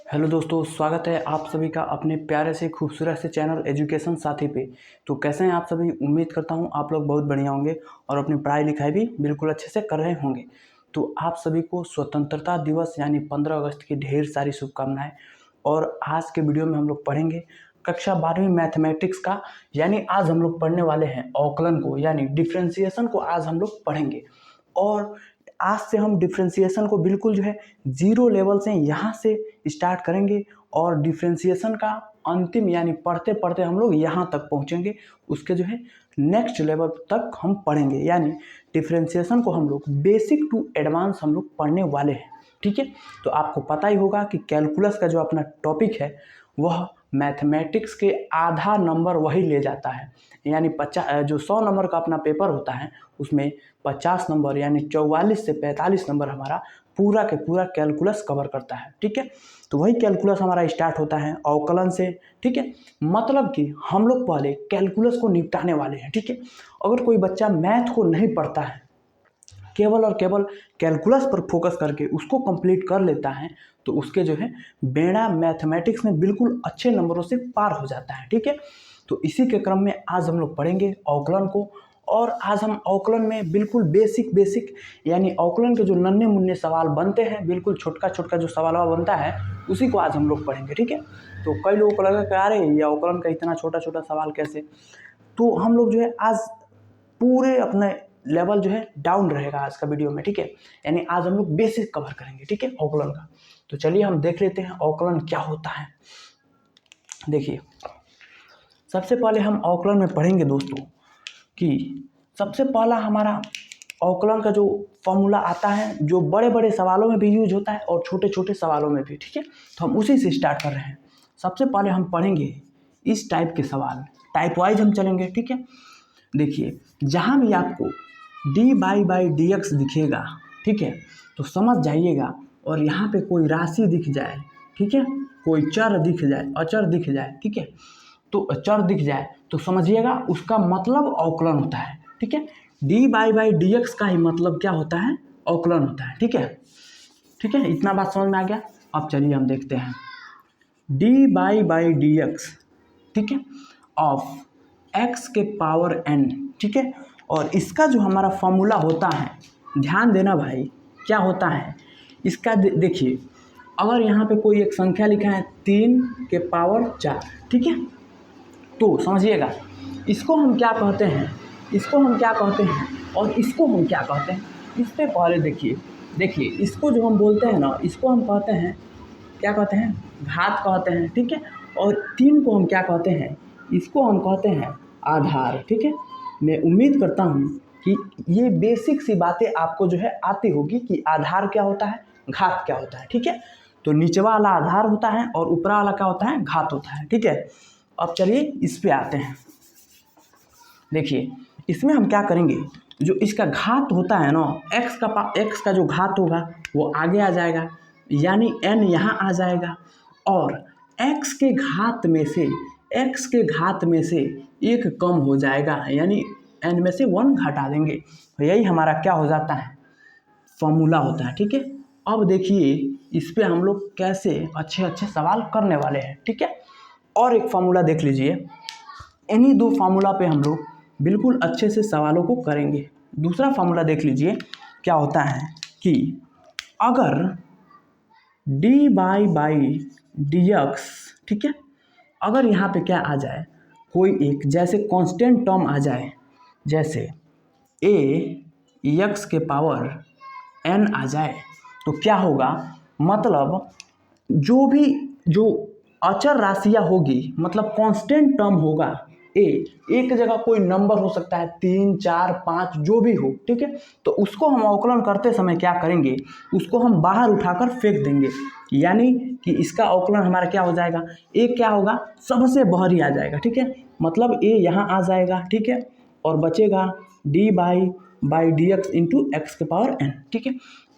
Hello दोस्तों, स्वागत है आप सभी का अपने प्यारे से खूबसूरत से चैनल एजुकेशन साथी पे। तो कैसे हैं आप सभी? उम्मीद करता हूं आप लोग बहुत बढ़िया होंगे और अपनी पढ़ाई लिखाई भी बिल्कुल अच्छे से कर रहे होंगे। तो आप सभी को स्वतंत्रता दिवस यानी 15 अगस्त की ढेर सारी शुभकामनाएं। और आज के वीडियो में हम लोग पढ़ेंगे कक्षा 12वीं मैथमेटिक्स का, यानी आज हम लोग पढ़ने वाले हैं अवकलन को, यानी डिफ्रेंसिएशन को आज हम लोग पढ़ेंगे। और आज से हम डिफ्रेंसिएशन को बिल्कुल जो है जीरो लेवल से यहाँ से स्टार्ट करेंगे और डिफ्रेंसिएशन का अंतिम यानी पढ़ते पढ़ते हम लोग यहाँ तक पहुँचेंगे। उसके जो है नेक्स्ट लेवल तक हम पढ़ेंगे, यानी डिफ्रेंसिएशन को हम लोग बेसिक टू एडवांस हम लोग पढ़ने वाले हैं। ठीक है, तो आपको पता ही होगा कि कैलकुलस का जो अपना टॉपिक है वह मैथमेटिक्स के आधा नंबर वही ले जाता है, यानी 100 नंबर का अपना पेपर होता है उसमें 50 नंबर यानी 44 से 45 नंबर हमारा पूरा के पूरा कैलकुलस कवर करता है। ठीक है, तो वही कैलकुलस हमारा स्टार्ट होता है अवकलन से। ठीक है, मतलब कि हम लोग पहले कैलकुलस को निपटाने वाले हैं। ठीक है, अगर कोई बच्चा मैथ को नहीं पढ़ता है, केवल और केवल कैलकुलस पर फोकस करके उसको कंप्लीट कर लेता है, तो उसके जो है बेड़ा मैथमेटिक्स में बिल्कुल अच्छे नंबरों से पार हो जाता है। ठीक है, तो इसी के क्रम में आज हम लोग पढ़ेंगे अवकलन को। और आज हम अवकलन में बिल्कुल बेसिक यानी अवकलन के जो नन्हे मुन्ने सवाल बनते हैं, बिल्कुल छोटका छोटका जो सवाल बनता है उसी को आज हम लोग पढ़ेंगे। ठीक है, तो कई लोगों को लगा कि अरे ये अवकलन का इतना छोटा छोटा सवाल कैसे, तो हम लोग जो है आज पूरे अपने लेवल जो है डाउन रहेगा आज का वीडियो में। ठीक है, यानी आज हम लोग बेसिक कवर करेंगे। ठीक है, अवकलन का। तो चलिए हम देख लेते हैं अवकलन क्या होता है। देखिए, सबसे पहले हम अवकलन में पढ़ेंगे दोस्तों कि सबसे पहला हमारा अवकलन का जो फॉर्मूला आता है, जो बड़े बड़े सवालों में भी यूज होता है और छोटे छोटे सवालों में भी। ठीक है, तो हम उसी से स्टार्ट कर रहे हैं। सबसे पहले हम पढ़ेंगे इस टाइप के सवाल, टाइप वाइज हम चलेंगे। ठीक है, देखिए, जहाँ भी आपको dy/dx दिखेगा, ठीक है, तो समझ जाइएगा। और यहाँ पे कोई राशि दिख जाए, ठीक है, कोई चर दिख जाए, अचर दिख जाए, ठीक है, तो चर दिख जाए तो समझिएगा उसका मतलब अवकलन होता है। ठीक है, dy/dx का ही मतलब क्या होता है? अवकलन होता है। ठीक है, ठीक है, इतना बात समझ में आ गया। अब चलिए हम देखते हैं dy/dx, ठीक है, ऑफ x के पावर n। ठीक है, और इसका जो हमारा फॉर्मूला होता है, ध्यान देना भाई, क्या होता है इसका? देखिए, अगर यहाँ पे कोई एक संख्या लिखा है 3 के पावर 4, ठीक है, तो समझिएगा इसको हम क्या कहते हैं, इसको हम क्या कहते हैं और इसको हम क्या कहते हैं। इस पे पहले देखिए इसको जो हम बोलते हैं ना, इसको हम कहते हैं, क्या कहते हैं? घात कहते हैं। ठीक है, और 3 को हम क्या कहते हैं? इसको हम कहते हैं आधार। ठीक है, मैं उम्मीद करता हूँ कि ये बेसिक सी बातें आपको जो है आती होगी कि आधार क्या होता है, घात क्या होता है। ठीक है, तो नीचे वाला आधार होता है और ऊपर वाला क्या होता है? घात होता है। ठीक है, अब चलिए इस पे आते हैं। देखिए, इसमें हम क्या करेंगे, जो इसका घात होता है ना, x का जो घात होगा वो आगे आ जाएगा, यानी n यहाँ आ जाएगा, और x के घात में से एक कम हो जाएगा, यानी n में से 1 घटा देंगे। तो यही हमारा क्या हो जाता है? फॉर्मूला होता है। ठीक है, अब देखिए इस पे हम लोग कैसे अच्छे अच्छे सवाल करने वाले हैं। ठीक है, और एक फार्मूला देख लीजिए, इन्हीं 2 फार्मूला पे हम लोग बिल्कुल अच्छे से सवालों को करेंगे। दूसरा फार्मूला देख लीजिए, क्या होता है कि अगर dy/dx, ठीक है, अगर यहाँ पे क्या आ जाए, कोई एक जैसे कांस्टेंट टर्म आ जाए, जैसे x के पावर n आ जाए, तो क्या होगा? मतलब जो अचर राशियाँ होगी, मतलब कांस्टेंट टर्म होगा, एक जगह कोई नंबर हो सकता है 3, 4, 5 जो भी हो। ठीक है, तो उसको हम अवकलन करते समय क्या करेंगे, उसको हम बाहर उठाकर फेंक देंगे, यानी कि इसका अवकलन हमारा क्या हो जाएगा? क्या होगा? सबसे बाहर ही आ जाएगा। ठीक है, मतलब यहाँ आ जाएगा। ठीक है, और बचेगा dy/dx इंटू x के पावर n। ठीक है,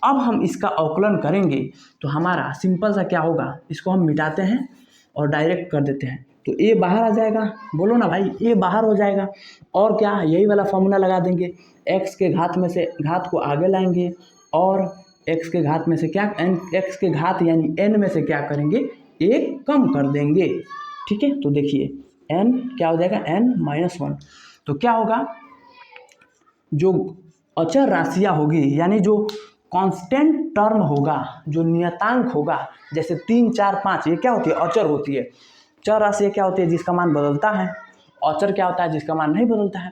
अब हम इसका अवकलन करेंगे तो हमारा सिंपल सा क्या होगा, इसको हम मिटाते हैं और डायरेक्ट कर देते हैं, तो a बाहर आ जाएगा। बोलो ना भाई, a बाहर हो जाएगा। और क्या, यही वाला फॉर्मूला लगा देंगे, x के घात में से घात को आगे लाएंगे और एक्स के घात में से क्या एक्स के घात यानी n में से क्या करेंगे, एक कम कर देंगे। ठीक है, तो देखिए n क्या हो जाएगा, n-1। तो क्या होगा, जो अचर राशियाँ होगी यानी जो कांस्टेंट टर्म होगा, जो नियतांक होगा, जैसे 3, 4, 5 ये क्या होती है, अचर होती है। चर राशि क्या होती है, जिसका मान बदलता है। अचर क्या होता है, जिसका मान नहीं बदलता है।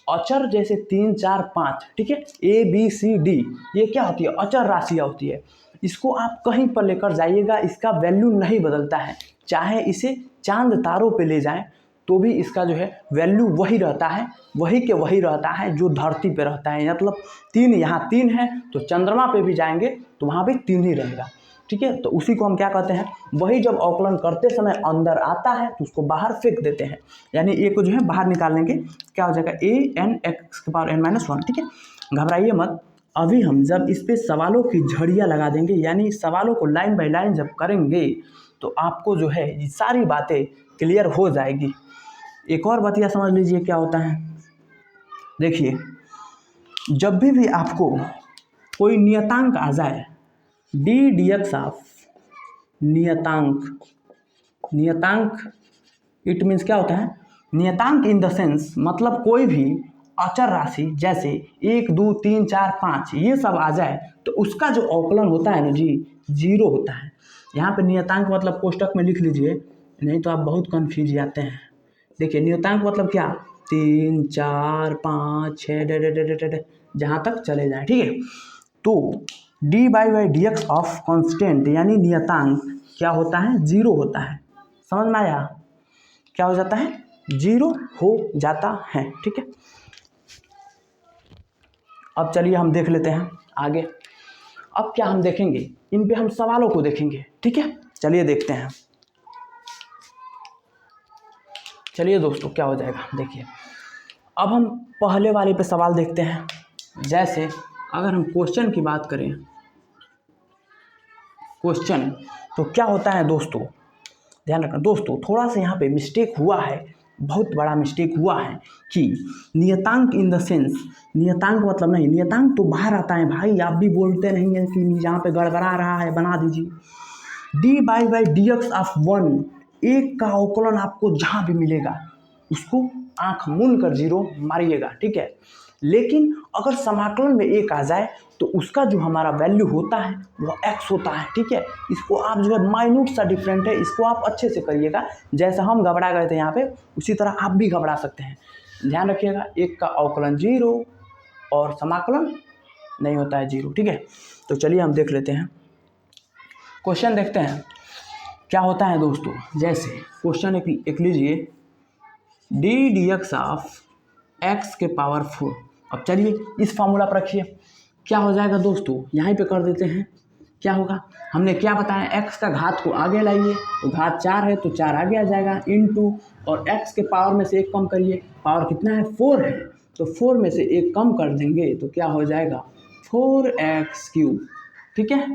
अचर जैसे 3, 4, 5, ठीक है, A B C D ये क्या होती है, अचर राशियाँ होती है। इसको आप कहीं पर लेकर जाइएगा, इसका वैल्यू नहीं बदलता है। चाहे इसे चांद तारों पे ले जाएं तो भी इसका जो है वैल्यू वही रहता है, वही के वही रहता है जो धरती पे रहता है। मतलब 3 यहाँ 3 है तो चंद्रमा पे भी जाएंगे तो वहाँ भी 3 ही रहेगा। ठीक है, तो उसी को हम क्या कहते हैं, वही जब अवकलन करते समय अंदर आता है तो उसको बाहर फेंक देते हैं, यानी ए को जो है बाहर निकाल लेंगे, क्या हो जाएगा a(n)(x⁻n-1)। ठीक है, घबराइए मत, अभी हम जब इस पे सवालों की झड़ियाँ लगा देंगे, यानी सवालों को लाइन बाय लाइन जब करेंगे तो आपको जो है ये सारी बातें क्लियर हो जाएगी। एक और बतिया समझ लीजिए क्या होता है। देखिए, जब भी आपको कोई नियतांक आ जाए, d(dx) ऑफ नियतांक इट मीन्स क्या होता है, नियतांक इन द सेंस मतलब कोई भी अचर राशि जैसे 1, 2, 3, 4, 5 ये सब आ जाए तो उसका जो अवकलन होता है ना जी, 0 होता है। यहाँ पे नियतांक मतलब कोष्टक में लिख लीजिए, नहीं तो आप बहुत कन्फ्यूज जाते हैं। देखिए, नियतांक मतलब क्या, 3, 4, 5, 6 जहाँ तक चले जाएं। ठीक है, तो dy/dx ऑफ कांस्टेंट यानी नियतांक क्या होता है, 0 होता है। समझ में आया, क्या हो जाता है, 0 हो जाता है। ठीक है, अब चलिए हम देख लेते हैं आगे। अब क्या हम देखेंगे, इन पे हम सवालों को देखेंगे। ठीक है, चलिए देखते हैं। चलिए दोस्तों, क्या हो जाएगा देखिए, अब हम पहले वाले पे सवाल देखते हैं। जैसे अगर हम क्वेश्चन की बात करें, क्वेश्चन तो क्या होता है दोस्तों, ध्यान रखना दोस्तों, थोड़ा सा यहाँ पे मिस्टेक हुआ है, बहुत बड़ा मिस्टेक हुआ है कि नियतांक इन द सेंस, नियतांक मतलब नहीं, नियतांक तो बाहर आता है भाई, आप भी बोलते नहीं हैं कि यहाँ पे गड़बड़ा रहा है, बना दीजिए। dy/dx ऑफ 1, एक का अवकलन आपको जहाँ भी मिलेगा उसको आंख मूंद कर 0 मारिएगा। ठीक है, लेकिन अगर समाकलन में 1 आ जाए तो उसका जो हमारा वैल्यू होता है वो x होता है। ठीक है, इसको आप जो है माइन्यूट सा डिफरेंट है, इसको आप अच्छे से करिएगा। जैसा हम घबरा गए थे यहाँ पे, उसी तरह आप भी घबरा सकते हैं। ध्यान रखिएगा, 1 का अवकलन 0 और समाकलन नहीं होता है 0। ठीक है, तो चलिए हम देख लेते हैं, क्वेश्चन देखते हैं क्या होता है दोस्तों। जैसे क्वेश्चन एक लीजिए, d(dx ऑफ x⁴। अब चलिए इस फॉर्मूला पर रखिए, क्या हो जाएगा दोस्तों, यहाँ पे कर देते हैं। क्या होगा, हमने क्या बताया, x का घात को आगे लाइए तो घात 4 है तो 4 आगे आ जाएगा, इनटू और x के पावर में से 1 कम करिए, पावर कितना है, 4 है तो 4 में से 1 कम कर देंगे तो क्या हो जाएगा, 4x³। ठीक है,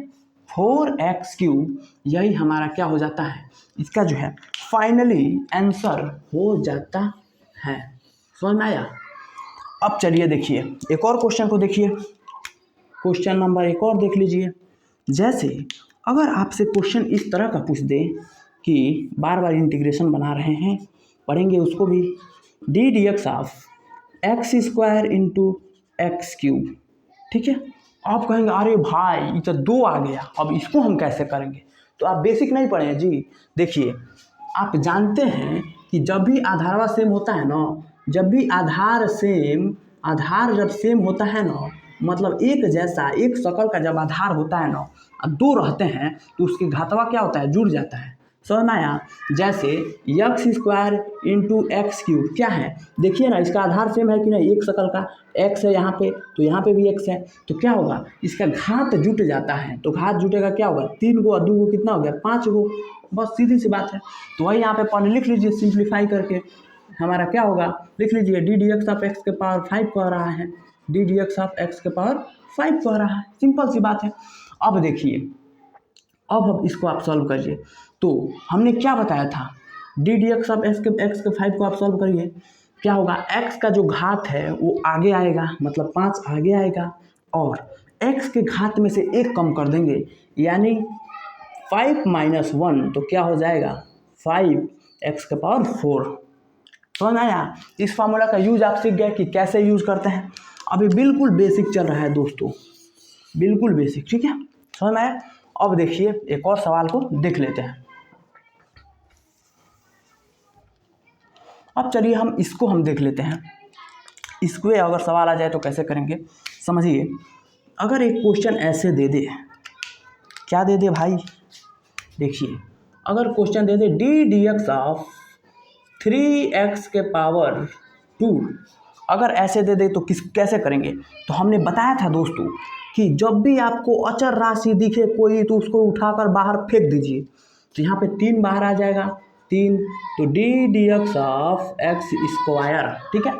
4x³, यही हमारा क्या हो जाता है, इसका जो है फाइनली आंसर हो जाता है। समझ में आया। अब चलिए देखिए एक और क्वेश्चन को देखिए, क्वेश्चन नंबर एक और देख लीजिए। जैसे अगर आपसे क्वेश्चन इस तरह का पूछ दे कि बार बार इंटीग्रेशन बना रहे हैं, पढ़ेंगे उसको भी, d(dx ऑफ x² × x³। ठीक है, आप कहेंगे अरे भाई ये तो 2 आ गया, अब इसको हम कैसे करेंगे। तो आप बेसिक नहीं पढ़े हैं जी। देखिए, आप जानते हैं कि जब भी आधारवा सेम होता है ना, जब भी आधार जब सेम होता है ना, मतलब एक जैसा एक शक्ल का जब आधार होता है ना, 2 रहते हैं तो उसके घातवा क्या होता है, जुड़ जाता है। समझ में आया। जैसे x² × x³ क्या है, देखिए ना, इसका आधार सेम है कि नहीं, एक शक्ल का x है यहाँ पे तो यहाँ पे भी x है, तो क्या होगा, इसका घात जुट जाता है। तो घात जुटेगा क्या होगा, 3 गो और 2 गो कितना हो गया, 5 गो, बस सीधी सी बात है। तो वही यहाँ पे पढ़ लिख लीजिए, सिंप्लीफाई करके हमारा क्या होगा, लिख लीजिए d(dx ऑफ x⁵ कह रहा है, d(dx ऑफ x⁵ कह रहा है, सिंपल सी बात है। अब देखिए, अब इसको आप सॉल्व करिए। तो हमने क्या बताया था, d(dx ऑफ x⁵ को आप सॉल्व करिए, क्या होगा, x का जो घात है वो आगे आएगा, मतलब 5 आगे आएगा, और x के घात में से एक कम कर देंगे, यानी 5 - 1 तो क्या हो जाएगा 5x⁴। समझ में आया? इस फार्मूला का यूज आप सीख गए कि कैसे यूज करते हैं। अभी बिल्कुल बेसिक चल रहा है दोस्तों, बिल्कुल बेसिक, ठीक है, समझ में आया? अब देखिए एक और सवाल को देख लेते हैं। अब चलिए हम देख लेते हैं। इसको अगर सवाल आ जाए तो कैसे करेंगे, समझिए। अगर एक क्वेश्चन ऐसे दे दे, क्या दे दे भाई, देखिए अगर क्वेश्चन दे दे d/dx 3x⁴, अगर ऐसे दे दे तो कैसे करेंगे। तो हमने बताया था दोस्तों कि जब भी आपको अचर राशि दिखे कोई तो उसको उठाकर बाहर फेंक दीजिए। तो यहाँ पे 3 बाहर आ जाएगा, 3, तो d/dx x², ठीक है।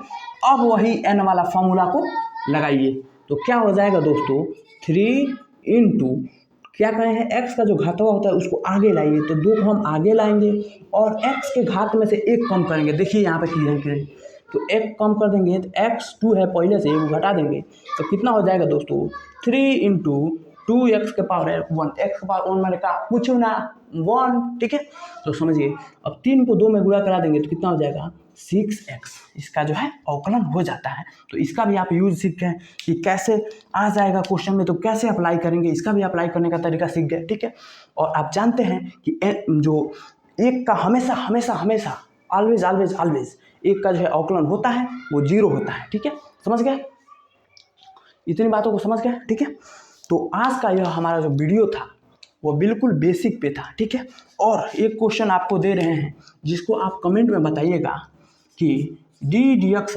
अब वही n वाला फॉर्मूला को लगाइए, तो क्या हो जाएगा दोस्तों 3 × क्या कहे हैं x का जो घातवा होता है उसको आगे लाइए, तो 2 को हम आगे लाएंगे और x के घात में से 1 कम करेंगे। देखिए यहाँ पे क्लियर, तो 1 कम कर देंगे तो x2 है पहले से, वो घटा देंगे तो कितना हो जाएगा दोस्तों 3 × 2x⁴1, x⁴1 मैंने कहा पूछो ना 1, ठीक है। तो समझिए अब 3 को 2 में गुणा करा देंगे तो कितना हो जाएगा 6x, इसका जो है अवकलन हो जाता है। तो इसका भी आप यूज सीख गए कि कैसे आ जाएगा क्वेश्चन में, तो कैसे अप्लाई करेंगे, इसका भी अप्लाई करने का तरीका सीख गए, ठीक है। और आप जानते हैं कि जो एक का हमेशा ऑलवेज एक का जो है अवकलन होता है वो 0 होता है, ठीक है, समझ गए, इतनी बातों को समझ गए, ठीक है। तो आज का यह हमारा जो वीडियो था वो बिल्कुल बेसिक पे था, ठीक है। और एक क्वेश्चन आपको दे रहे हैं जिसको आप कमेंट में बताइएगा कि d/dx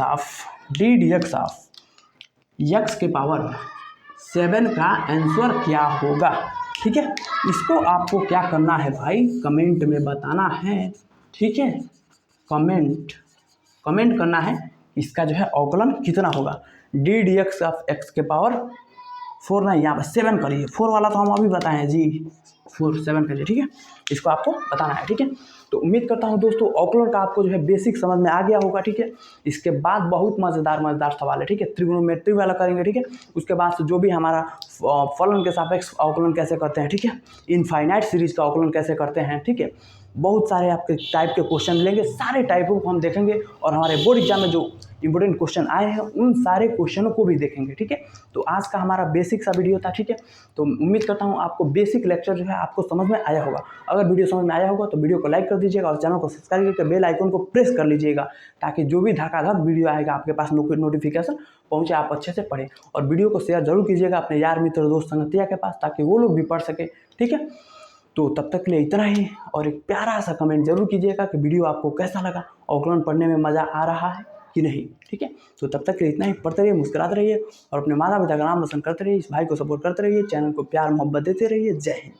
x⁴ का आंसर क्या होगा, ठीक है। इसको आपको क्या करना है भाई, कमेंट में बताना है, ठीक है। कमेंट करना है इसका जो है अवकलन कितना होगा। d/dx x⁴ नहीं, यहाँ पर 7 करिए, 4 वाला तो हम अभी बताए हैं जी, 7 करिए, ठीक है। इसको आपको बताना है, ठीक है। तो उम्मीद करता हूँ दोस्तों अवकलन का आपको जो है बेसिक समझ में आ गया होगा, ठीक है। इसके बाद बहुत मज़ेदार सवाल है, ठीक है, त्रिगोनोमेट्री वाला करेंगे, ठीक है। उसके बाद से जो भी हमारा फलन के सापेक्ष अवकलन कैसे करते हैं, ठीक है, इनफाइनाइट सीरीज का अवकलन कैसे करते हैं, ठीक है, बहुत सारे आपके टाइप के क्वेश्चन लेंगे, सारे टाइपों को हम देखेंगे और हमारे बोर्ड एग्जाम में जो इंपॉर्टेंट क्वेश्चन आए हैं उन सारे क्वेश्चनों को भी देखेंगे, ठीक है। तो आज का हमारा बेसिक सा वीडियो था, ठीक है। तो उम्मीद करता हूँ आपको बेसिक लेक्चर जो है आपको समझ में आया होगा। अगर वीडियो समझ में आया होगा तो वीडियो को लाइक कर दीजिएगा और चैनल को सब्सक्राइब करके बेल आइकन को प्रेस कर लीजिएगा, ताकि जो भी धड़ाधड़ वीडियो आएगा आपके पास नोटिफिकेशन पहुँचे, आप अच्छे से पढ़ें। और वीडियो को शेयर जरूर कीजिएगा अपने यार मित्र दोस्त संगतिया के पास, ताकि वो लोग भी पढ़ सके, ठीक है। तो तब तक के लिए इतना ही, और एक प्यारा सा कमेंट जरूर कीजिएगा कि वीडियो आपको कैसा लगा, अवकलन पढ़ने में मज़ा आ रहा है कि नहीं, ठीक है। तो तब तक के लिए इतना ही, पढ़ते रहिए, मुस्कुराते रहिए और अपने माता पिता का नाम रोशन करते रहिए, इस भाई को सपोर्ट करते रहिए, चैनल को प्यार मोहब्बत देते रहिए। जय हिंद।